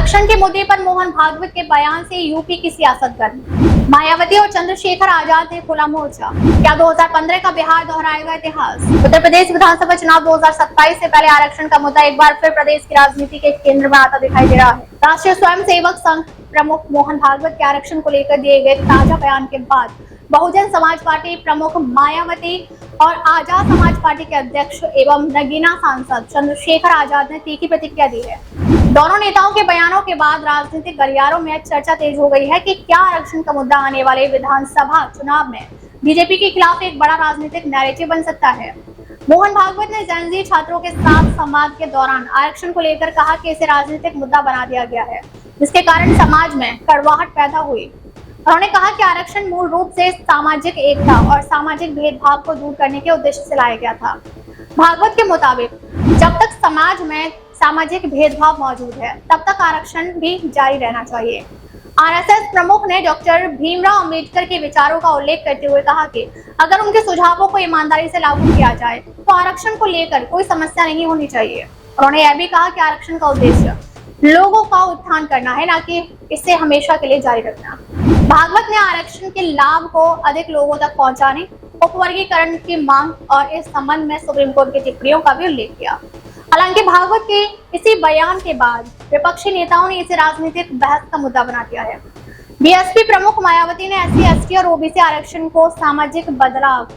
आरक्षण के मुद्दे पर मोहन भागवत के बयान से यूपी की सियासत गर्म। मायावती और चंद्रशेखर आजाद ने खोला मोर्चा। क्या 2015 का बिहार दोहराएगा इतिहास? उत्तर प्रदेश विधानसभा चुनाव 2027 से पहले आरक्षण का मुद्दा एक बार फिर प्रदेश की राजनीति के केंद्र में आता दिखाई दे रहा है। राष्ट्रीय स्वयंसेवक संघ प्रमुख मोहन भागवत के आरक्षण को लेकर दिए गए ताजा बयान के बाद बहुजन समाज पार्टी प्रमुख मायावती और आजाद समाज पार्टी के अध्यक्ष एवं नगीना सांसद चंद्रशेखर आजाद ने तीखी प्रतिक्रिया दी है। दोनों नेताओं के बयानों के बाद राजनीतिक गलियारों में चर्चा तेज हो गई है कि क्या आरक्षण का मुद्दा आने वाले विधानसभा चुनाव में बीजेपी के खिलाफ एक बड़ा राजनीतिक नैरेटिव बन सकता है। मोहन भागवत ने जेन ज़ी छात्रों के साथ संवाद के दौरान आरक्षण को लेकर कहा कि इसे राजनीतिक मुद्दा बना दिया गया है, जिसके कारण समाज में कड़वाहट पैदा हुई। उन्होंने कहा कि आरक्षण मूल रूप से सामाजिक एकता और सामाजिक भेदभाव को दूर करने के उद्देश्य से लाया गया था। भागवत के मुताबिक जब तक समाज में सामाजिक भेदभाव मौजूद है तब तक आरक्षण भी जारी रहना चाहिए। आरएसएस प्रमुख ने डॉक्टर भीमराव अंबेडकर के विचारों का उल्लेख करते हुए कहा कि अगर उनके सुझावों को ईमानदारी से लागू किया जाए तो आरक्षण को लेकर कोई समस्या नहीं होनी चाहिए। उन्होंने यह भी कहा कि आरक्षण का उद्देश्य लोगों का उत्थान करना है, न कि इसे हमेशा के लिए जारी रखना। भागवत ने आरक्षण के लाभ को अधिक लोगों तक पहुंचाने, उपवर्गीकरण की मांग और इस संबंध में सुप्रीम कोर्ट की टिप्पणियों का भी उल्लेख किया। हालांकि भागवत के इसी बयान के बाद विपक्षी नेताओं ने इसे राजनीतिक बहस का मुद्दा बना दिया है। बीएसपी प्रमुख मायावती ने एससी, एसटी और ओबीसी आरक्षण को सामाजिक बदलाव,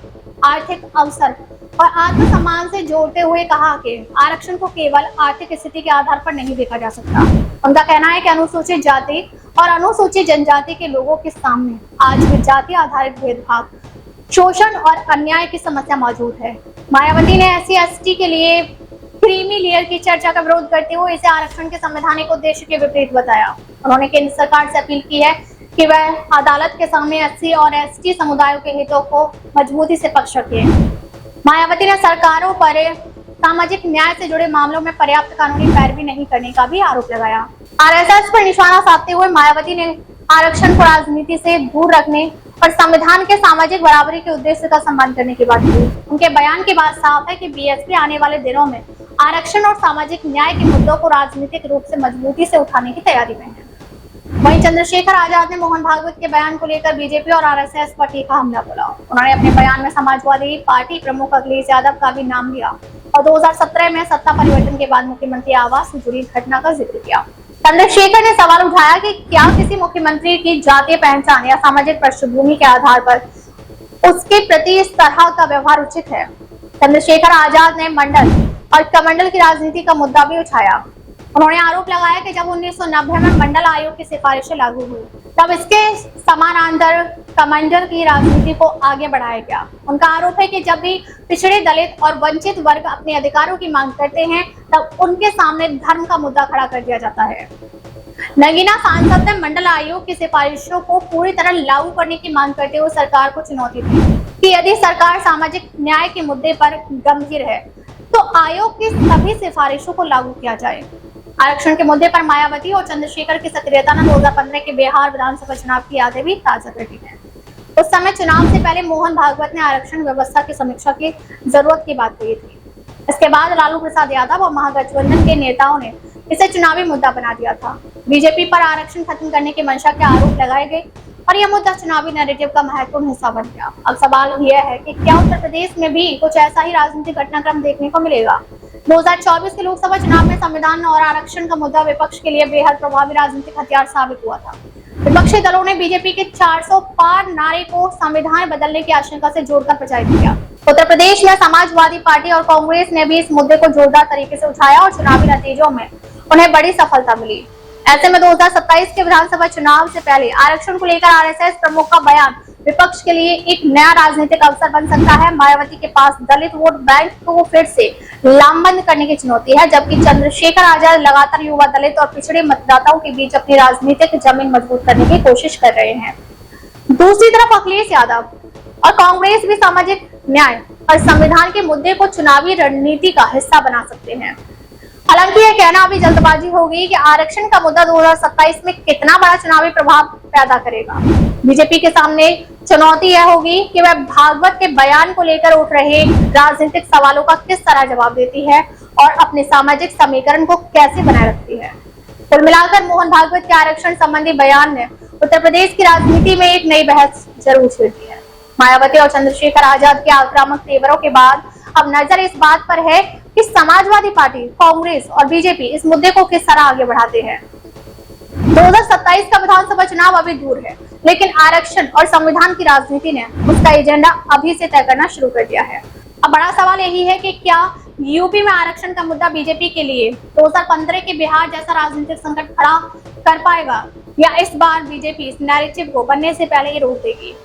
आर्थिक अवसर और आत्मसम्मान से जोड़ते हुए कहा कि आरक्षण को केवल आर्थिक स्थिति के आधार पर नहीं देखा जा सकता। उनका कहना है कि अनुसूचित जाति और अनुसूचित जनजाति के लोगों के सामने आज भी जाति आधारित भेदभाव, शोषण और अन्याय की समस्या मौजूद है। मायावती ने एससी, एसटी के लिए क्रीमी लेयर की चर्चा का विरोध करते हुए इसे आरक्षण के संवैधानिक उद्देश्य के विपरीत बताया। उन्होंने केंद्र सरकार से अपील की है कि वह अदालत के सामने एससी और एसटी समुदायों के हितों को मजबूती से पक्ष रखे। मायावती ने सरकारों पर सामाजिक न्याय से जुड़े मामलों में पर्याप्त कानूनी पैरवी नहीं करने का भी आरोप लगाया। आरएसएस पर निशाना साधते हुए मायावती ने आरक्षण को राजनीति से दूर रखने और संविधान के सामाजिक बराबरी के उद्देश्य का सम्मान करने की बात की। उनके बयान के बाद साफ है कि बीएसपी आने वाले दिनों में आरक्षण और सामाजिक न्याय के मुद्दों को राजनीतिक रूप से मजबूती से उठाने की तैयारी में है। वहीं चंद्रशेखर आजाद ने मोहन भागवत के बयान को लेकर बीजेपी और आरएसएस पर तीखा हमला बोला। उन्होंने अपने बयान में समाजवादी पार्टी प्रमुख अखिलेश यादव का भी नाम लिया और 2017 में सत्ता परिवर्तन के बाद मुख्यमंत्री आवास से जुड़ी घटना का जिक्र किया। चंद्रशेखर ने सवाल उठाया कि क्या किसी मुख्यमंत्री की जातीय पहचान या सामाजिक पृष्ठभूमि के आधार पर उसके प्रति इस तरह का व्यवहार उचित है। चंद्रशेखर आजाद ने मंडल और कमंडल की राजनीति का मुद्दा भी उठाया। उन्होंने आरोप लगाया कि जब 1990 में मंडल आयोग की सिफारिशें लागू हुई तब इसके समानांतर कमंडल की राजनीति को आगे बढ़ाया गया। उनका आरोप है कि जब भी पिछड़े, दलित और वंचित वर्ग अपने अधिकारों की मांग करते हैं तब उनके सामने धर्म का मुद्दा खड़ा कर दिया जाता है। नगीना सांसद ने मंडल आयोग की सिफारिशों को पूरी तरह लागू करने की मांग करते हुए सरकार को चुनौती दी कि यदि सरकार सामाजिक न्याय के मुद्दे पर गंभीर है तो आयोग की सभी सिफारिशों को लागू किया जाए। आरक्षण के मुद्दे पर मायावती और चंद्रशेखर की सक्रियता ने 2015 के बिहार विधानसभा चुनाव की यादें भी ताजा कर दी है। उस समय चुनाव से पहले मोहन भागवत ने आरक्षण व्यवस्था की समीक्षा की जरूरत की बात कही थी। इसके बाद लालू प्रसाद यादव और महागठबंधन के नेताओं ने इसे चुनावी मुद्दा बना दिया था। बीजेपी पर आरक्षण खत्म करने की मंशा के आरोप लगाए गए और यह मुद्दा चुनावी नैरेटिव का महत्वपूर्ण हिस्सा बन गया। अब सवाल यह है कि क्या उत्तर प्रदेश में भी कुछ ऐसा ही राजनीतिक घटनाक्रम देखने को मिलेगा। 2024 के लोकसभा चुनाव में संविधान और आरक्षण का मुद्दा विपक्ष के लिए बेहद प्रभावी राजनीतिक हथियार साबित हुआ था। विपक्षी दलों ने बीजेपी के 400 पार नारे को संविधान बदलने की आशंका से जोड़कर प्रचारित किया। उत्तर प्रदेश में समाजवादी पार्टी और कांग्रेस ने भी इस मुद्दे को जोरदार तरीके से उठाया और चुनावी नतीजों में उन्हें बड़ी सफलता मिली। ऐसे में 2027 के विधानसभा चुनाव से पहले आरक्षण को लेकर आरएसएस प्रमुख का बयान विपक्ष के लिए एक नया राजनीतिक अवसर बन सकता है। मायावती के पास दलित वोट बैंक को फिर से लामबंद करने की चुनौती है, जबकि चंद्रशेखर आजाद लगातार युवा, दलित और पिछड़े मतदाताओं के बीच अपनी राजनीतिक जमीन मजबूत करने की कोशिश कर रहे हैं। दूसरी तरफ अखिलेश यादव और कांग्रेस भी सामाजिक न्याय और संविधान के मुद्दे को चुनावी रणनीति का हिस्सा बना सकते हैं। हालांकि यह कहना अभी जल्दबाजी होगी कि आरक्षण का मुद्दा 2027 में कितना बड़ा चुनावी प्रभाव पैदा करेगा। बीजेपी के सामने चुनौती यह होगी कि वह भागवत के बयान को लेकर उठ रहे राजनीतिक सवालों का किस तरह जवाब देती है और अपने सामाजिक समीकरण को कैसे बनाए रखती है। कुल मिलाकर मोहन भागवत के आरक्षण संबंधी बयान ने उत्तर प्रदेश की राजनीति में एक नई बहस जरूर छेड़ दी है। मायावती और चंद्रशेखर आजाद के आक्रामक तेवरों के बाद अब नजर इस बात पर है कि समाजवादी पार्टी, कांग्रेस और बीजेपी इस मुद्दे को किस तरह आगे बढ़ाते हैं। 2027 का विधानसभा चुनाव अभी दूर है, लेकिन आरक्षण और संविधान की राजनीति ने उसका एजेंडा अभी से तय करना शुरू कर दिया है। अब बड़ा सवाल यही है कि क्या यूपी में आरक्षण का मुद्दा बीजेपी के लिए 2015 के बिहार जैसा राजनीतिक संकट खड़ा कर पाएगा, या इस बार बीजेपी इस नैरेटिव को बनने से पहले ही रोक देगी।